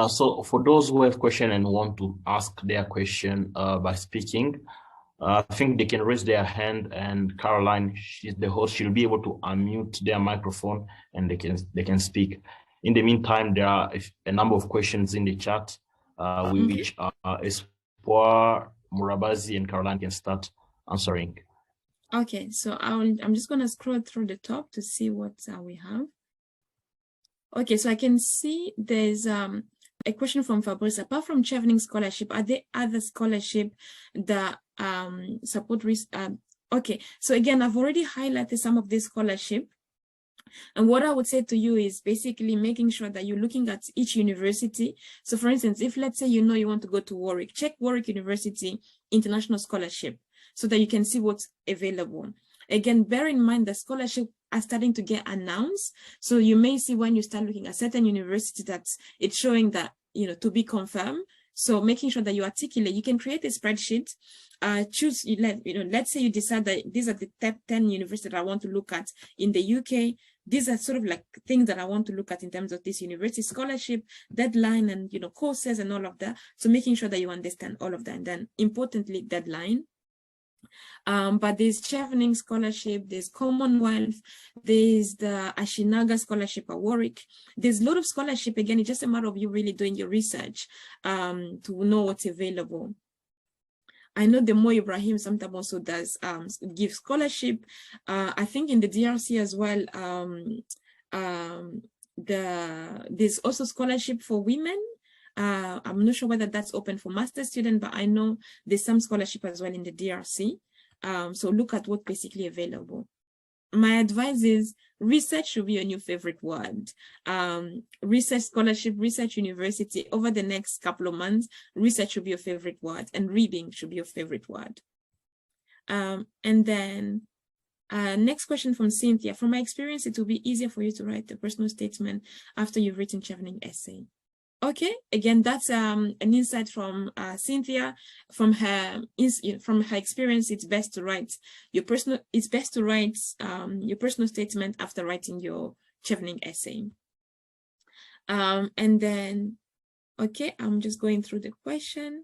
So for those who have question and want to ask their question by speaking, I think they can raise their hand, and Caroline, she's the host, she'll be able to unmute their microphone and they can speak. In the meantime, there are a number of questions in the chat, which Espoir, Murabazi, and Caroline can start answering. Okay, so I'm just gonna scroll through the top to see what we have. Okay, so I can see there's a question from Fabrice. Apart from Chevening Scholarship, are there other scholarship that support okay, so again, I've already highlighted some of this scholarship. And what I would say to you is basically making sure that you're looking at each university. So for instance, if let's say you want to go to Warwick, check Warwick University International Scholarship so that you can see what's available. Again, bear in mind that scholarships are starting to get announced. So you may see when you start looking at certain universities that it's showing that, to be confirmed. So making sure that you articulate, you can create a spreadsheet, choose, let's say you decide that these are the top 10 universities that I want to look at in the UK. These are sort of like things that I want to look at in terms of this university scholarship, deadline, and, courses and all of that. So making sure that you understand all of that. And then importantly, deadline. But there's Chevening Scholarship, there's Commonwealth, there's the Ashinaga Scholarship at Warwick. There's a lot of scholarship. Again, it's just a matter of you really doing your research to know what's available. I know the Mo Ibrahim sometimes also does give scholarship. I think in the DRC as well, there's also scholarship for women. I'm not sure whether that's open for master's students, but I know there's some scholarship as well in the DRC. So look at what's basically available. My advice is research should be your new favorite word. Research scholarship, research university, over the next couple of months, research should be your favorite word, and reading should be your favorite word. And then next question from Cynthia. From my experience, it will be easier for you to write a personal statement after you've written Chevening essay. Okay, again, that's an insight from Cynthia. From her experience, it's best to write your personal. It's best to write your personal statement after writing your Chevening essay. And then, okay, I'm just going through the question.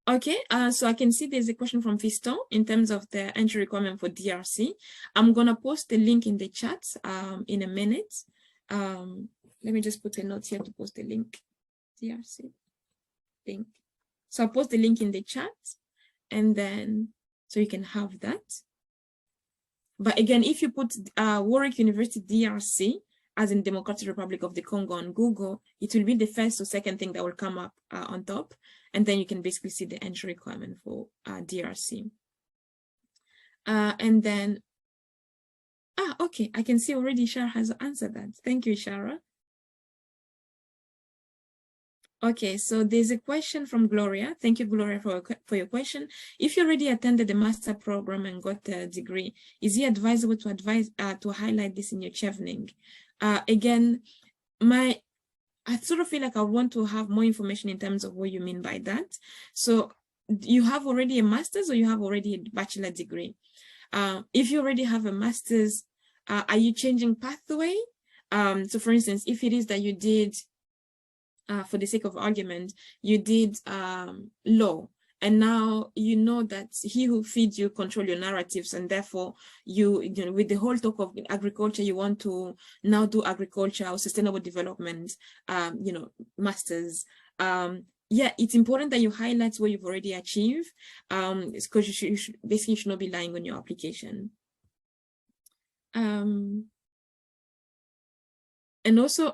Okay, so I can see there's a question from Fiston in terms of the entry requirement for DRC. I'm gonna post the link in the chat in a minute. Let me just put a note here to post the link. DRC link. So I'll post the link in the chat, and then so you can have that. But again, if you put Warwick University DRC, as in Democratic Republic of the Congo, on Google, it will be the first or second thing that will come up on top. And then you can basically see the entry requirement for DRC. And then, okay, I can see already Shara has answered that. Thank you, Shara. Okay, so there's a question from Gloria. Thank you, Gloria, for your question. If you already attended the master program and got a degree, is it advisable to highlight this in your Chevening? Again, I sort of feel like I want to have more information in terms of what you mean by that. So you have already a master's or you have already a bachelor degree? If you already have a master's, are you changing pathway? So for instance, if it is that you did, for the sake of argument, you did law, and now you know that he who feeds you control your narratives, and therefore you know, with the whole talk of agriculture, you want to now do agriculture or sustainable development, masters. Yeah, it's important that you highlight what you've already achieved, because you should basically not be lying on your application. And also,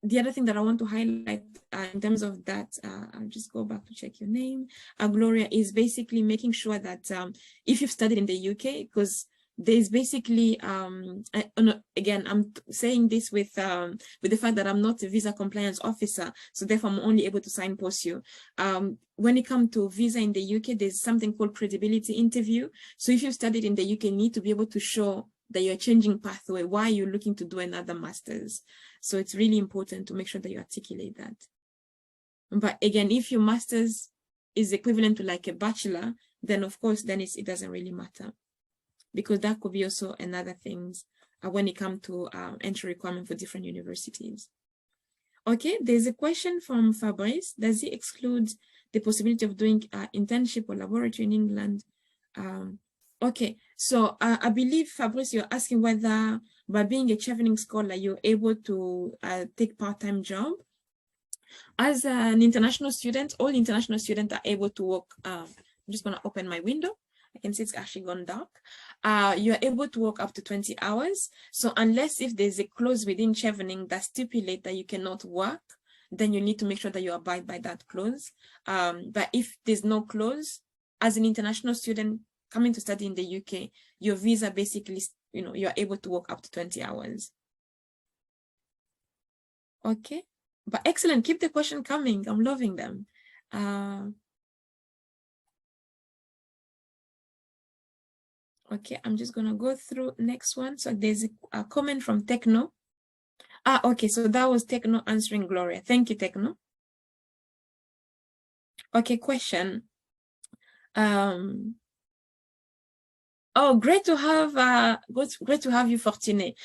the other thing that I want to highlight in terms of that, I'll just go back to check your name, Gloria, is basically making sure that if you've studied in the UK, because there's basically, again, I'm saying this with the fact that I'm not a visa compliance officer, so therefore I'm only able to signpost you. When it comes to visa in the UK, there's something called credibility interview. So if you've studied in the UK, you need to be able to show that you're changing pathway, why you're looking to do another master's. So it's really important to make sure that you articulate that. But again, if your master's is equivalent to like a bachelor, then of course, then it doesn't really matter, because that could be also another things when it comes to entry requirement for different universities. Okay, there's a question from Fabrice. Does it exclude the possibility of doing internship or laboratory in England? Okay, so I believe, Fabrice, you're asking whether by being a Chevening scholar, you're able to take part-time job. As an international student, all international students are able to work. I'm just going to open my window. I can see it's actually gone dark. You're able to work up to 20 hours. So unless if there's a clause within Chevening that stipulates that you cannot work, then you need to make sure that you abide by that clause. But if there's no clause, as an international student coming to study in the UK, your visa basically, you're able to work up to 20 hours. Okay, but excellent. Keep the question coming. I'm loving them. Okay, I'm just going to go through next one. So there's a comment from Techno. Okay, so that was Techno answering Gloria. Thank you, Techno. Okay, question. Oh, great to have you, Fortuné,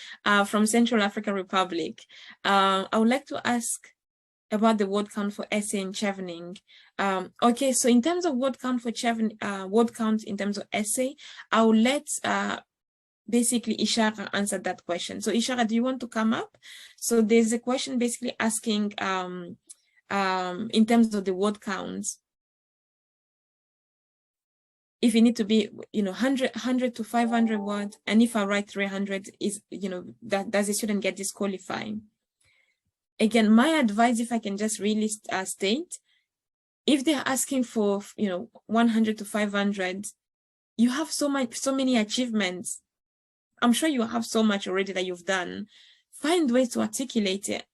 from Central African Republic. I would like to ask about the word count for essay in Chevening. Okay, so in terms of word count for Chevening, word count in terms of essay, I will let basically Ishara answer that question. So Ishara, do you want to come up? So there's a question basically asking in terms of the word counts, if you need to be, 100 to 500 words, and if I write 300, is, does a student get disqualified? Again, my advice, if I can just really state, if they're asking for, 100 to 500, you have so many achievements. I'm sure you have so much already that you've done. Find ways to articulate it,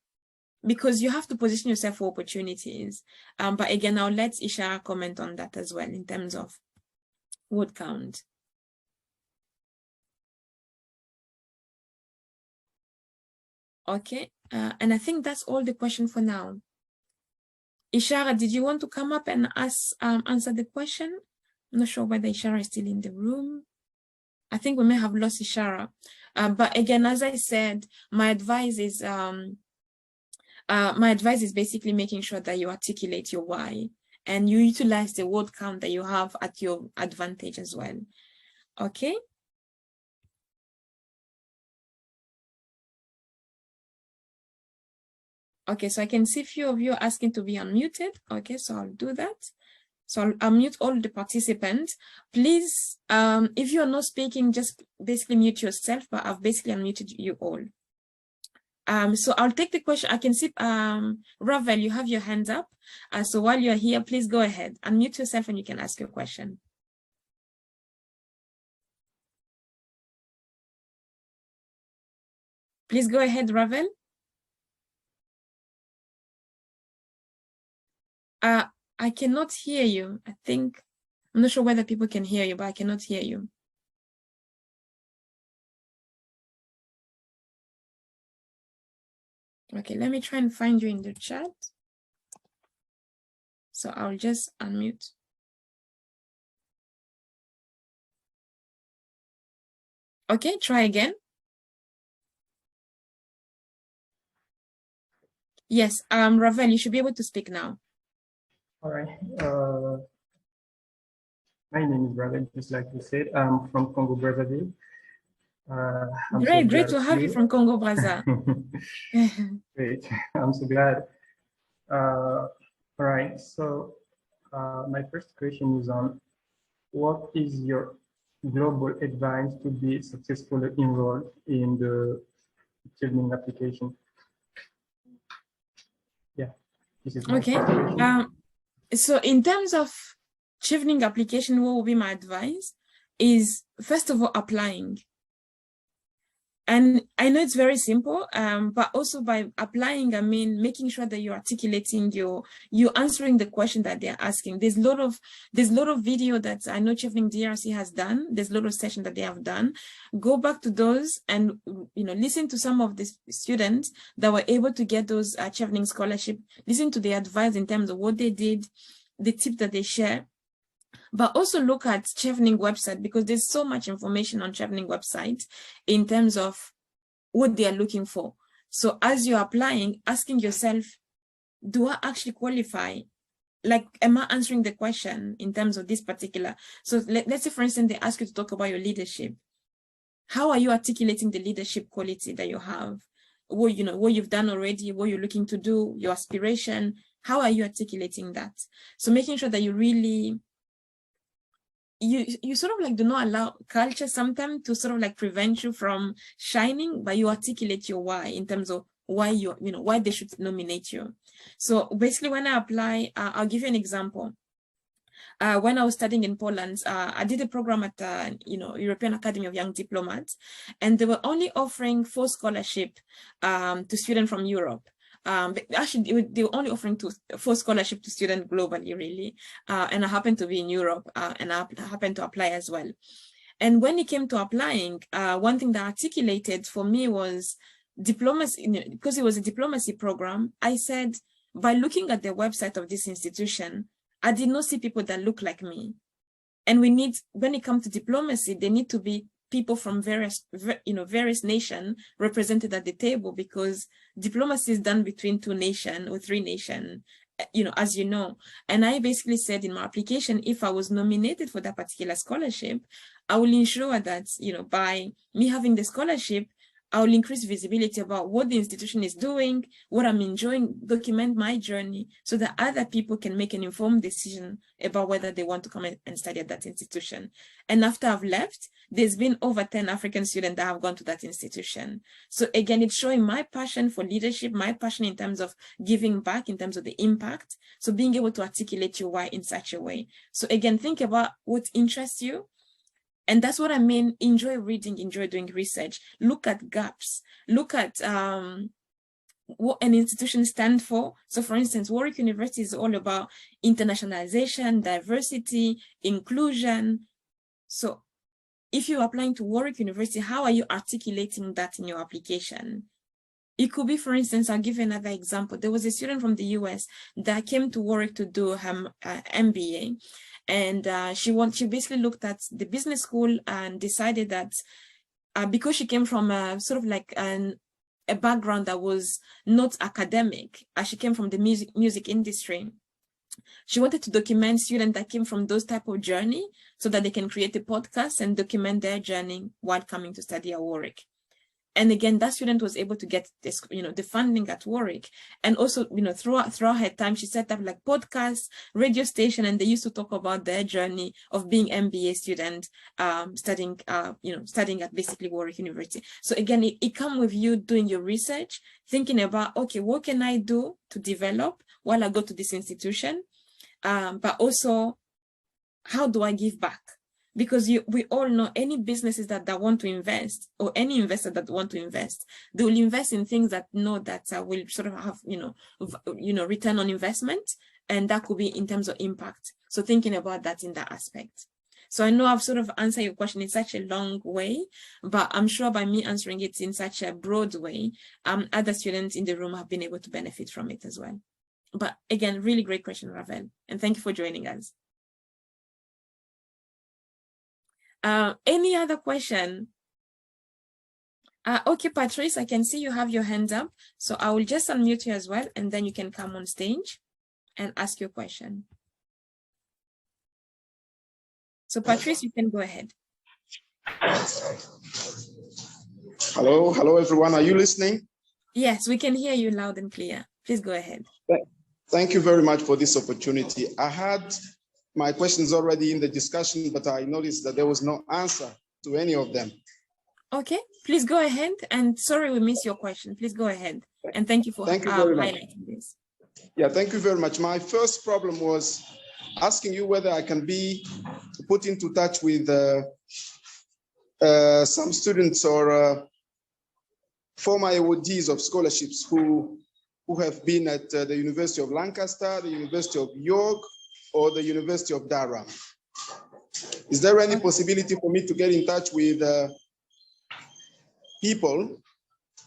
because you have to position yourself for opportunities. But again, I'll let Ishara comment on that as well in terms of word count. Okay, and I think that's all the question for now. Ishara, did you want to come up and answer the question? I'm not sure whether Ishara is still in the room. I think we may have lost Ishara. But again, as I said, my advice is basically making sure that you articulate your why and you utilize the word count that you have at your advantage as well. Okay. Okay, so I can see a few of you asking to be unmuted. Okay, so I'll do that. So I'll unmute all the participants. Please, if you're not speaking, just basically mute yourself, but I've basically unmuted you all. So I'll take the question. I can see, Ravel, you have your hands up. So while you're here, please go ahead, unmute yourself and you can ask your question. Please go ahead, Ravel. I cannot hear you. I'm not sure whether people can hear you, but I cannot hear you. Okay, let me try and find you in the chat. So I'll just unmute. Okay, try again. Yes, Ravel, you should be able to speak now. All right. My name is Ravel, just like you said. I'm from Congo Brazzaville. Great to have you from Congo Brazza. Great, I'm so glad. All right, so my first question is on what is your global advice to be successfully enrolled in the Chevening application? Yeah, this is my first question. So in terms of Chevening application, what will be my advice is, first of all, applying. And I know it's very simple, but also by applying, I mean, making sure that you're articulating you're answering the question that they're asking. There's a lot of video that I know Chevening DRC has done. There's a lot of sessions that they have done. Go back to those and, listen to some of the students that were able to get those Chevening scholarship, listen to their advice in terms of what they did, the tips that they share. But also look at Chevening website, because there's so much information on Chevening website in terms of what they are looking for. So as you're applying, asking yourself, do I actually qualify? Like, am I answering the question in terms of this particular? So let's say, for instance, they ask you to talk about your leadership. How are you articulating the leadership quality that you have? What you've done already, what you're looking to do, your aspiration. How are you articulating that? So making sure that you really, you sort of like do not allow culture sometimes to sort of like prevent you from shining, but you articulate your why in terms of why why they should nominate you. So basically, when I apply, I'll give you an example. When I was studying in Poland, I did a program at European Academy of Young Diplomats, and they were only offering 4 scholarships to students from Europe. Actually, they were only offering 4 scholarships to students globally, really. And I happened to be in Europe, and I happened to apply as well. And when it came to applying, one thing that articulated for me was diplomacy, because it was a diplomacy program. I said, by looking at the website of this institution, I did not see people that look like me. And we need, when it comes to diplomacy, they need to be people from various nations represented at the table, because diplomacy is done between 2 nations or 3 nations, as you know. And I basically said in my application, if I was nominated for that particular scholarship, I will ensure that, by me having the scholarship, I will increase visibility about what the institution is doing, what I'm enjoying, document my journey, so that other people can make an informed decision about whether they want to come and study at that institution. And after I've left, there's been over 10 African students that have gone to that institution. So again, it's showing my passion for leadership, my passion in terms of giving back, in terms of the impact. So being able to articulate your why in such a way. So again, think about what interests you. And that's what I mean, enjoy reading, enjoy doing research, look at gaps, look at what an institution stands for. So for instance, Warwick University is all about internationalization, diversity, inclusion. So if you're applying to Warwick University, how are you articulating that in your application? It could be, for instance, I'll give you another example. There was a student from the US that came to Warwick to do her MBA. And she basically looked at the business school and decided that because she came from a sort of like a background that was not academic, as she came from the music industry, she wanted to document students that came from those type of journey so that they can create a podcast and document their journey while coming to study at Warwick. And again, that student was able to get this, the funding at Warwick. And also, throughout her time, she set up like podcasts, radio station, and they used to talk about their journey of being MBA student, studying at basically Warwick University. So again, it comes with you doing your research, thinking about, okay, what can I do to develop while I go to this institution? But also, how do I give back? Because we all know any businesses that want to invest, or any investor that want to invest, they will invest in things that know that will sort of have, return on investment. And that could be in terms of impact. So thinking about that in that aspect. So I know I've sort of answered your question in such a long way, but I'm sure by me answering it in such a broad way, other students in the room have been able to benefit from it as well. But again, really great question, Ravel. And thank you for joining us. Any other question? Okay, Patrice, I can see you have your hand up. So I will just unmute you as well, and then you can come on stage and ask your question. So Patrice, you can go ahead. Hello everyone. Are you listening? Yes, we can hear you loud and clear. Please go ahead. Thank you very much for this opportunity. I had my questions already in the discussion, but I noticed that there was no answer to any of them. Okay, please go ahead. And sorry we missed your question. Please go ahead. And thank you for highlighting this. Yeah, thank you very much. My first problem was asking you whether I can be put into touch with some students or former awardees of scholarships who have been at the University of Lancaster, the University of York, or the University of Durham. Is there any possibility for me to get in touch with people,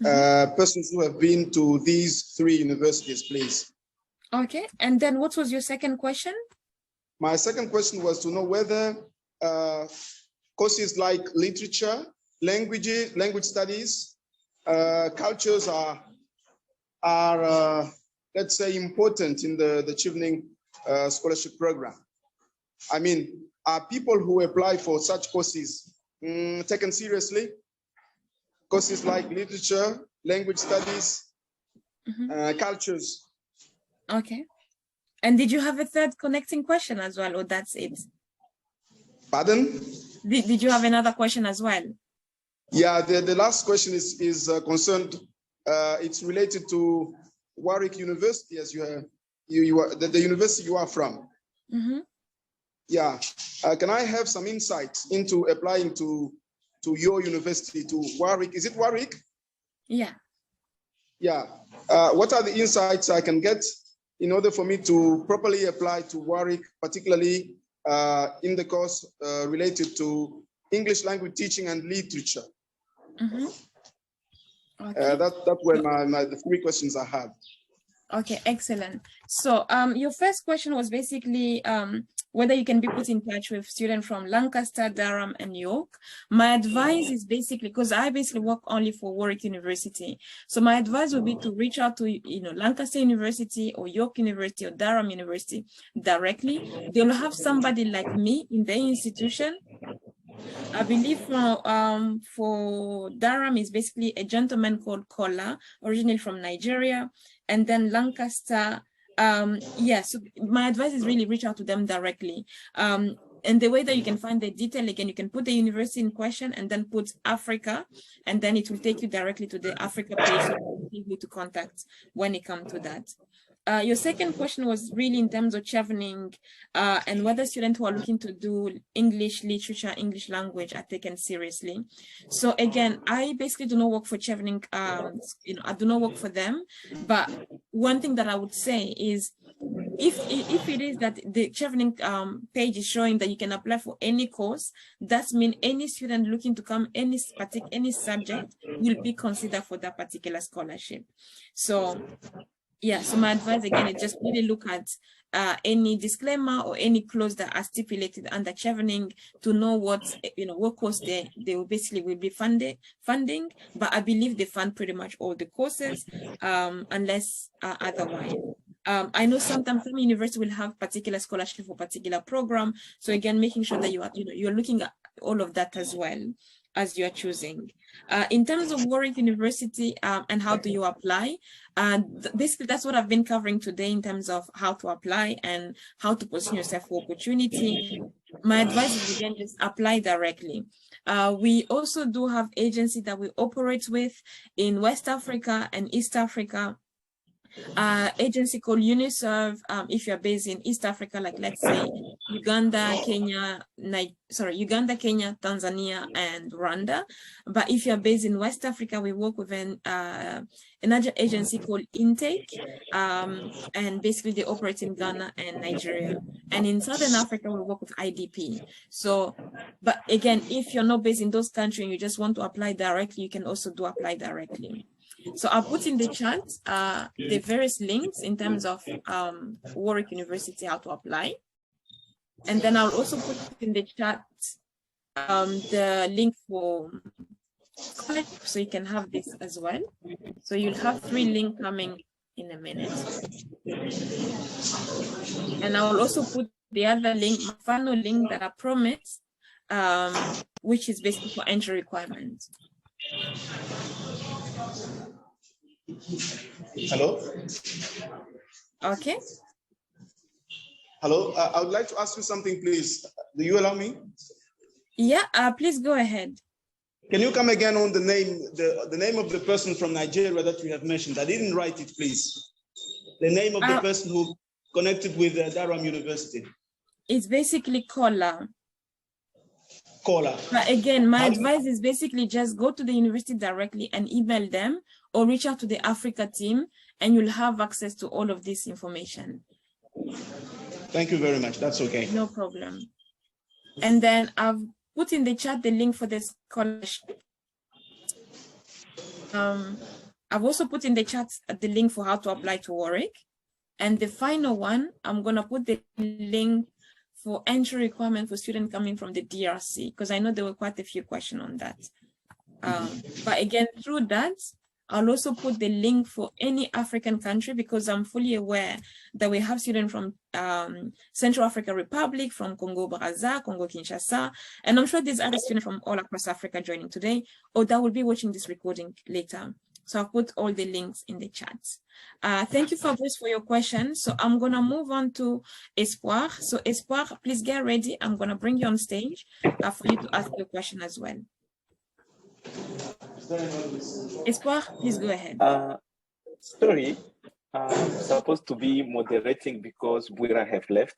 persons who have been to these 3 universities, please? Okay, and then what was your second question? My second question was to know whether courses like literature, language studies, cultures are let's say, important in the Chevening Scholarship Program? I mean, are people who apply for such courses taken seriously? Courses like literature, language studies, cultures. Okay. And did you have a third connecting question as well, or that's it? Pardon? Did you have another question as well? Yeah, the last question is concerned. It's related to Warwick University, as you are the university you are from. Yeah, can I have some insight into applying to your university, to Warwick? Is it Warwick? Yeah. Yeah. What are the insights I can get in order for me to properly apply to Warwick, particularly in the course related to English language teaching and literature? Okay. That were the three questions I have. Okay, excellent. So your first question was basically whether you can be put in touch with students from Lancaster, Durham, and York. My advice is basically, because I basically work only for Warwick University. So my advice would be to reach out to, Lancaster University or York University or Durham University directly. They'll have somebody like me in their institution. I believe for Durham is basically a gentleman called Kola, originally from Nigeria, and then Lancaster. So my advice is really reach out to them directly. And the way that you can find the detail, again, you can put the university in question and then put Africa, and then it will take you directly to the Africa page, so who to contact when it comes to that. Your second question was really in terms of Chevening and whether students who are looking to do English literature, English language are taken seriously. So again, I basically do not work for Chevening, I do not work for them. But one thing that I would say is, if it is that the Chevening page is showing that you can apply for any course, that means any student looking to come any subject will be considered for that particular scholarship. So yeah, so my advice again is just really look at any disclaimer or any clause that are stipulated under Chevening to know what course they will basically will be funding. But I believe they fund pretty much all the courses, unless otherwise. I know sometimes some universities will have particular scholarship for particular program. So again, making sure that you're looking at all of that as well as you are choosing. In terms of Warwick University and how do you apply, basically that's what I've been covering today in terms of how to apply and how to position yourself for opportunity. My advice is, again, just apply directly. We also do have agencies that we operate with in West Africa and East Africa. Agency called UNISERV, if you're based in East Africa, like let's say Uganda, Kenya, Tanzania, and Rwanda. But if you're based in West Africa, we work with another agency called Intake, and basically they operate in Ghana and Nigeria. And in Southern Africa, we work with IDP. So, but again, if you're not based in those countries and you just want to apply directly, you can also apply directly. So I'll put in the chat the various links in terms of Warwick University, how to apply. And then I'll also put in the chat the link for scholarship, so you can have this as well. So you'll have 3 links coming in a minute. And I will also put the other link, my final link that I promised, which is basically for entry requirements. Hello? Okay. Hello, I would like to ask you something, please. Do you allow me? Yeah, please go ahead. Can you come again on the name of the person from Nigeria that we have mentioned? I didn't write it, please. The name of the person who connected with Durham University. It's basically Kola. Kola. But again, my advice is basically just go to the university directly and email them, or reach out to the Africa team, and you'll have access to all of this information. Thank you very much. That's okay. No problem. And then I've put in the chat the link for the scholarship. I've also put in the chat the link for how to apply to Warwick. And the final one, I'm going to put the link for entry requirement for students coming from the DRC, because I know there were quite a few questions on that. But again, through that, I'll also put the link for any African country, because I'm fully aware that we have students from Central African Republic, from Congo Brazza, Congo Kinshasa, and I'm sure there's other students from all across Africa joining today, or that will be watching this recording later. So I'll put all the links in the chat. Thank you, Fabrice, for your question. So I'm going to move on to Espoir. So Espoir, please get ready. I'm going to bring you on stage for you to ask your question as well. Espoir, please go ahead. Sorry, I'm supposed to be moderating because Buira have left.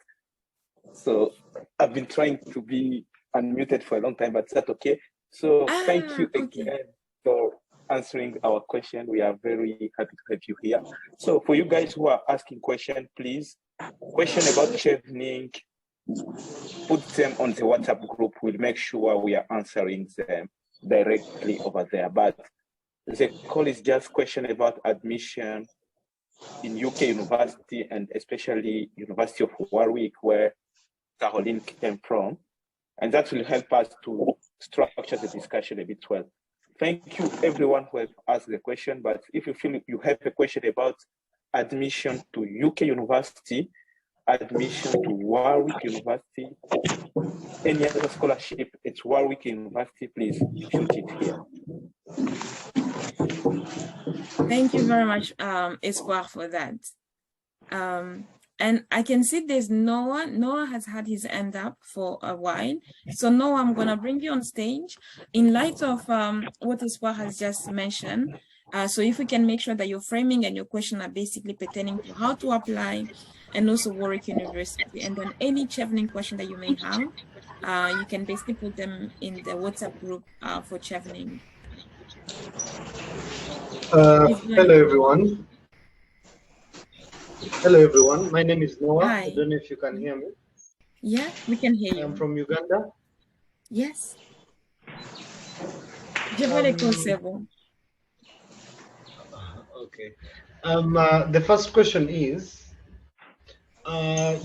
So I've been trying to be unmuted for a long time, but that's okay. So thank you again for answering our question. We are very happy to have you here. So for you guys who are asking questions, please, question about Chevening, put them on the WhatsApp group. We'll make sure we are answering them directly over there. But the call is just question about admission in UK university, and especially University of Warwick, where Caroline came from. And that will help us to structure the discussion a bit well. Thank you everyone who have asked the question, but if you feel you have a question about admission to UK university, admission to Warwick University, any other scholarship at Warwick University, please shoot it here. Thank you very much, Espoir, for that. And I can see there's Noah. Noah has had his hand up for a while. So Noah, I'm going to bring you on stage in light of what Espoir has just mentioned. So if we can make sure that your framing and your question are basically pertaining to how to apply, and also Warwick University, and then any Chevening question that you may have, you can basically put them in the WhatsApp group for Chevening. Hello everyone. Hello everyone. My name is Noah. Hi. I don't know if you can hear me. Yeah, we can hear you. I'm from Uganda. Yes. Okay. The first question is,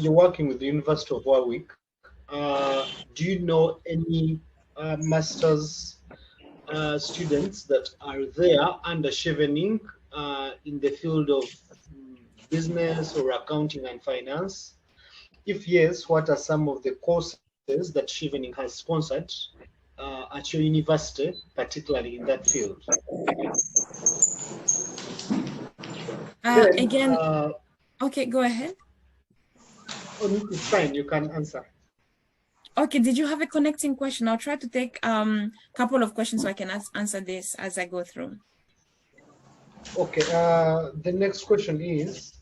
you're working with the University of Warwick. Do you know any master's students that are there under Chevening in the field of business or accounting and finance? If yes, what are some of the courses that Chevening has sponsored at your university, particularly in that field? Again, okay, go ahead. It's fine, you can answer. Okay, did you have a connecting question? I'll try to take a couple of questions so I can answer this as I go through. Okay, the next question is,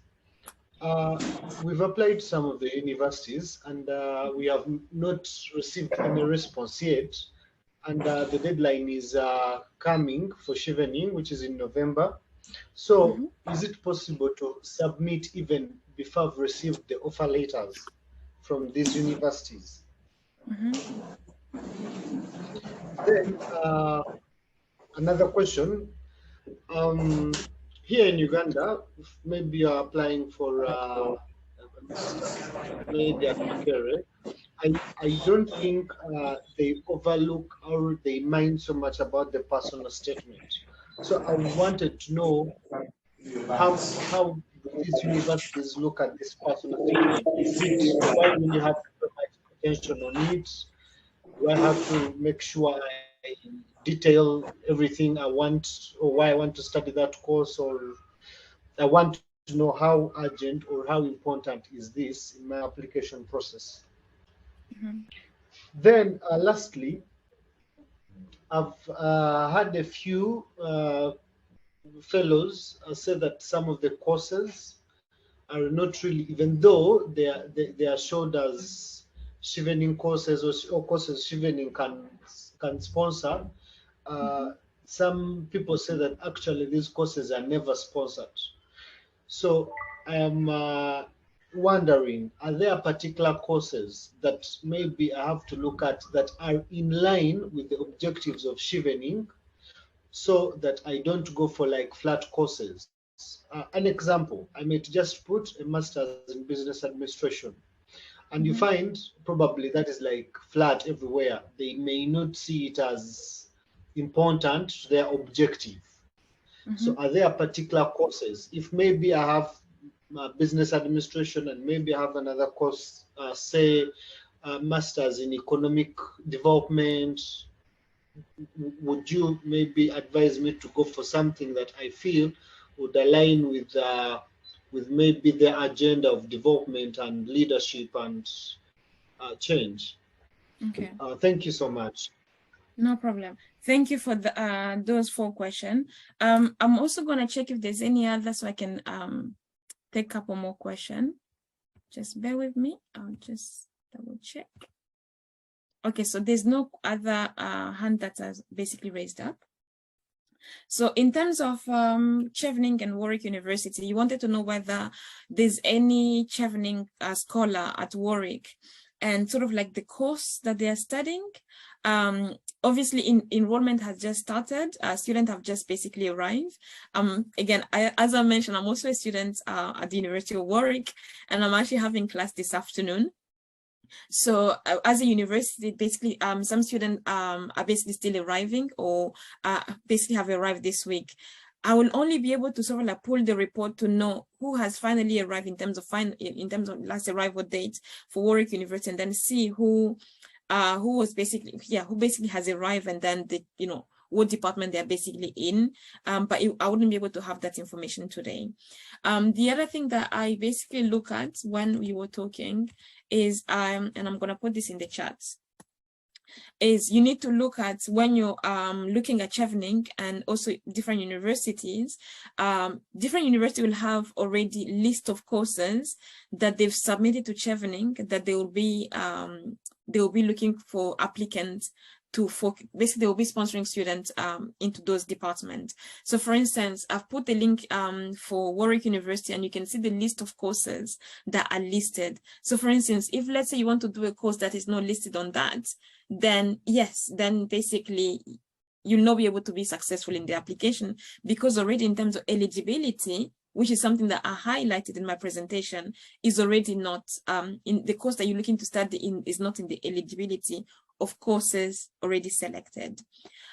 we've applied to some of the universities and we have not received any response yet. And the deadline is coming for Chevening, which is in November. So is it possible to submit even before we've received the offer letters from these universities? Then another question, here in Uganda, maybe you're applying for maybe a career. I don't think they overlook or they mind so much about the personal statement. So I wanted to know how these universities look at this personal statement. Why do you have to provide attention on it? Do I have to make sure I detail everything I want, or why I want to study that course, or I want to know how urgent or how important is this in my application process? Then lastly, I've had a few fellows say that some of the courses are not really, even though they are showed as Chevening courses or courses Chevening can sponsor, some people say that actually these courses are never sponsored. So I am wondering, are there particular courses that maybe I have to look at that are in line with the objectives of Chevening, so that I don't go for like flat courses? An example, I might just put a master's in business administration, and you find probably that is like flat everywhere. They may not see it as important to their objective. So are there particular courses? If maybe I have business administration and maybe I have another course, say masters in economic development, would you maybe advise me to go for something that I feel would align with maybe the agenda of development and leadership and change? Okay. Thank you so much. No problem. Thank you for the those 4 questions. I'm also going to check if there's any other, so I can take a couple more questions. Just bear with me. I'll just double check. Okay, so there's no other hand that has basically raised up. So in terms of Chevening and Warwick University, you wanted to know whether there's any Chevening scholar at Warwick and sort of like the course that they are studying. Obviously, enrollment has just started. Students have just basically arrived. Again, as I mentioned, I'm also a student at the University of Warwick, and I'm actually having class this afternoon. So as a university, basically, some students are basically still arriving or basically have arrived this week. I will only be able to sort of like pull the report to know who has finally arrived in terms of last arrival date for Warwick University, and then see who basically has arrived, and then what department they're basically in. But I wouldn't be able to have that information today. The other thing that I basically look at when we were talking is, and I'm going to put this in the chat, is you need to look at when you're looking at Chevening and also different universities. Different universities will have already list of courses that they've submitted to Chevening that they will be looking for applicants basically they will be sponsoring students into those departments. So for instance, I've put the link for Warwick University, and you can see the list of courses that are listed. So for instance, if let's say you want to do a course that is not listed on that, then yes, then basically you'll not be able to be successful in the application, because already in terms of eligibility, which is something that I highlighted in my presentation, is already not in the course that you're looking to study in, is not in the eligibility of courses already selected.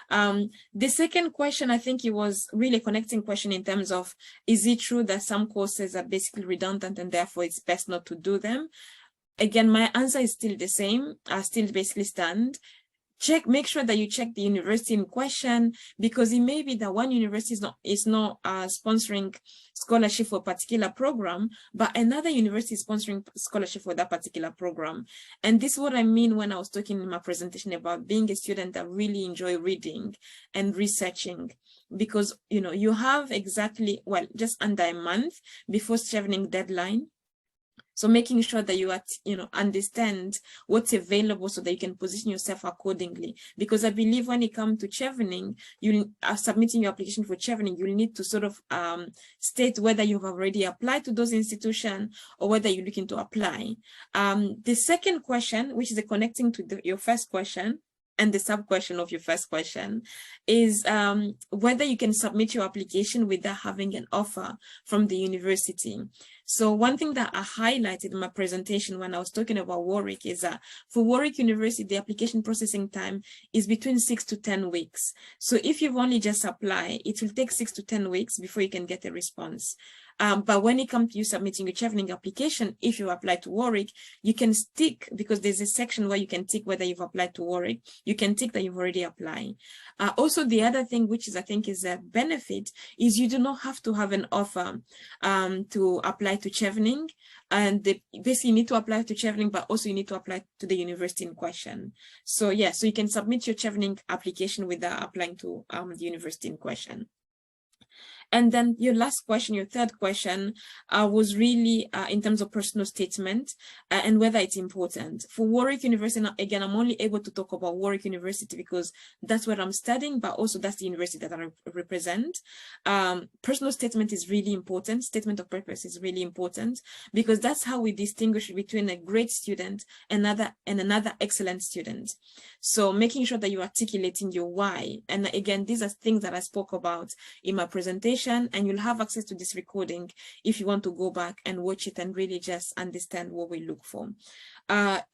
The second question, I think it was really a connecting question in terms of, is it true that some courses are basically redundant and therefore it's best not to do them? Again, my answer is still the same. I still basically stand. Make sure that you check the university in question, because it may be that one university is not sponsoring scholarship for a particular program, but another university is sponsoring scholarship for that particular program. And this is what I mean when I was talking in my presentation about being a student that really enjoy reading and researching, because you have exactly, well, just under a month before Chevening deadline. So making sure that you understand what's available so that you can position yourself accordingly. Because I believe when it comes to Chevening, you are submitting your application for Chevening, you'll need to sort of state whether you've already applied to those institutions or whether you're looking to apply. The second question, which is connecting to your first question, and the sub-question of your first question, is whether you can submit your application without having an offer from the university. So one thing that I highlighted in my presentation when I was talking about Warwick is that for Warwick University, the application processing time is between 6 to 10 weeks. So if you've only just applied, it will take 6 to 10 weeks before you can get a response. But when it comes to you submitting your Chevening application, if you apply to Warwick, you can tick, because there's a section where you can tick whether you've applied to Warwick. You can tick that you've already applied. Also, the other thing, which is I think is a benefit, is you do not have to have an offer to apply to Chevening. And basically you need to apply to Chevening, but also you need to apply to the university in question. So yeah, so you can submit your Chevening application without applying to the university in question. And then your last question, your third question, was really in terms of personal statement and whether it's important. For Warwick University, again, I'm only able to talk about Warwick University because that's where I'm studying, but also that's the university that I represent. Personal statement is really important. Statement of purpose is really important, because that's how we distinguish between a great student and another excellent student. So making sure that you're articulating your why. And again, these are things that I spoke about in my presentation, session, and you'll have access to this recording if you want to go back and watch it and really just understand what we look for.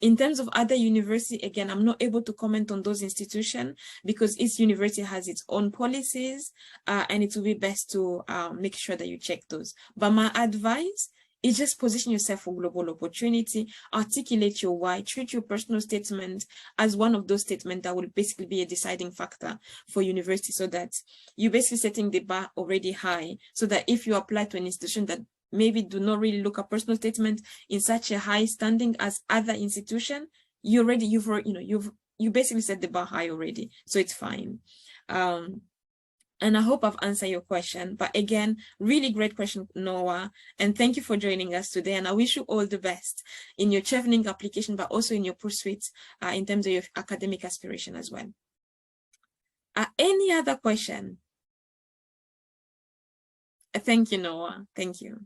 In terms of other university, again, I'm not able to comment on those institutions because each university has its own policies, and it will be best to make sure that you check those. But my advice is just position yourself for global opportunity, articulate your why, treat your personal statement as one of those statements that will basically be a deciding factor for university, so that you're basically setting the bar already high, so that if you apply to an institution that maybe do not really look at personal statement in such a high standing as other institution, you basically set the bar high already, so it's fine. And I hope I've answered your question. But again, really great question, Noah. And thank you for joining us today. And I wish you all the best in your Chevening application, but also in your pursuit in terms of your academic aspiration as well. Any other question? Thank you, Noah. Thank you.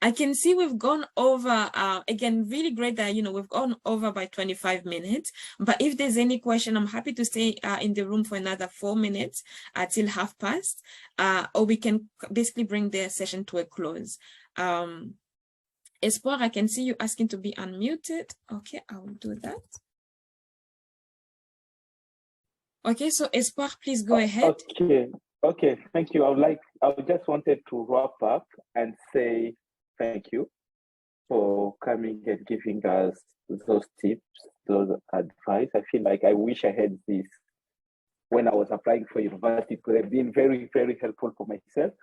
I can see we've gone over, again, really great that, we've gone over by 25 minutes. But if there's any question, I'm happy to stay in the room for another 4 minutes till past, or we can basically bring the session to a close. Espoir, I can see you asking to be unmuted. Okay, I will do that. Okay, so Espoir, please go ahead. Okay, thank you. I just wanted to wrap up and say thank you for coming and giving us those tips, those advice. I feel like I wish I had this when I was applying for university, because they've been very, very helpful for myself.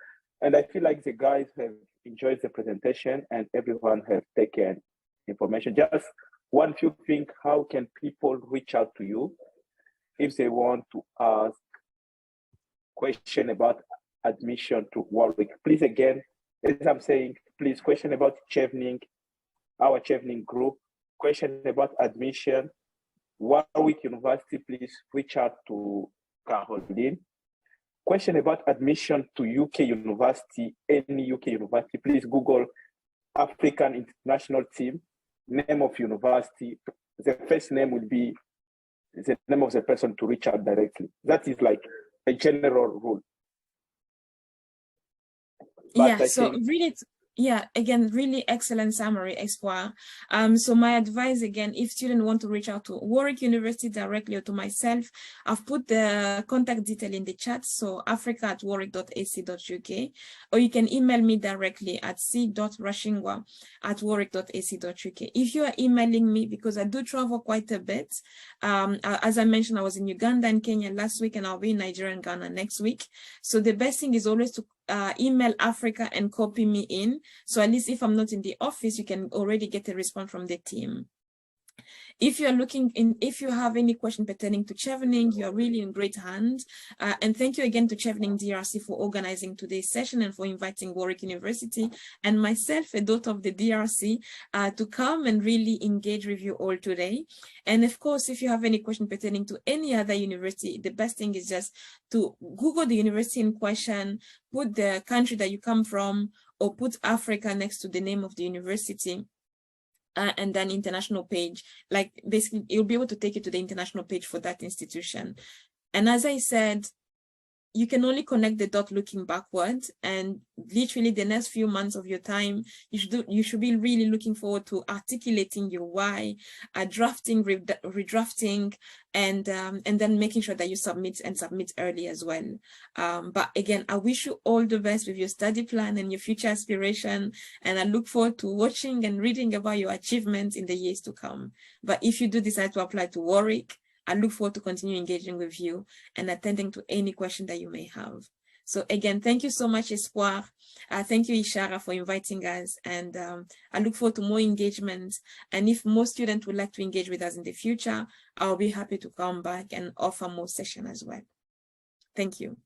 And I feel like the guys have enjoyed the presentation and everyone has taken information. Just one few things, how can people reach out to you if they want to ask question about admission to Warwick? Please, again, as I'm saying, please question about Chevening, our Chevening group, question about admission, Warwick University, please reach out to Caroline. Question about admission to UK University, any UK university, please Google African International Team, name of university. The first name will be the name of the person to reach out directly. That is like a general rule. But Yeah, so really, yeah, again, really excellent summary, Espoir. So my advice, again, if students want to reach out to Warwick University directly or to myself, I've put the contact detail in the chat, so africa@warwick.ac.uk, or you can email me directly at c.rashingwa@warwick.ac.uk. If you are emailing me, because I do travel quite a bit, as I mentioned, I was in Uganda and Kenya last week, and I'll be in Nigeria and Ghana next week. So the best thing is always to email Africa and copy me in. So at least if I'm not in the office, you can already get a response from the team. If you're if you have any question pertaining to Chevening, you're really in great hands. And thank you again to Chevening DRC for organizing today's session and for inviting Warwick University and myself, a daughter of the DRC, to come and really engage with you all today. And of course, if you have any question pertaining to any other university, the best thing is just to Google the university in question, put the country that you come from, or put Africa next to the name of the university. And then international page, like basically you'll be able to take you to the international page for that institution. And as I said, you can only connect the dot looking backwards, and literally the next few months of your time, you should be really looking forward to articulating your why, drafting, redrafting, and then making sure that you submit early as well. But again, I wish you all the best with your study plan and your future aspiration, and I look forward to watching and reading about your achievements in the years to come. But if you do decide to apply to Warwick, I look forward to continue engaging with you and attending to any question that you may have. So again, thank you so much, Espoir. Thank you, Ishara, for inviting us. And I look forward to more engagement. And if more students would like to engage with us in the future, I'll be happy to come back and offer more sessions as well. Thank you.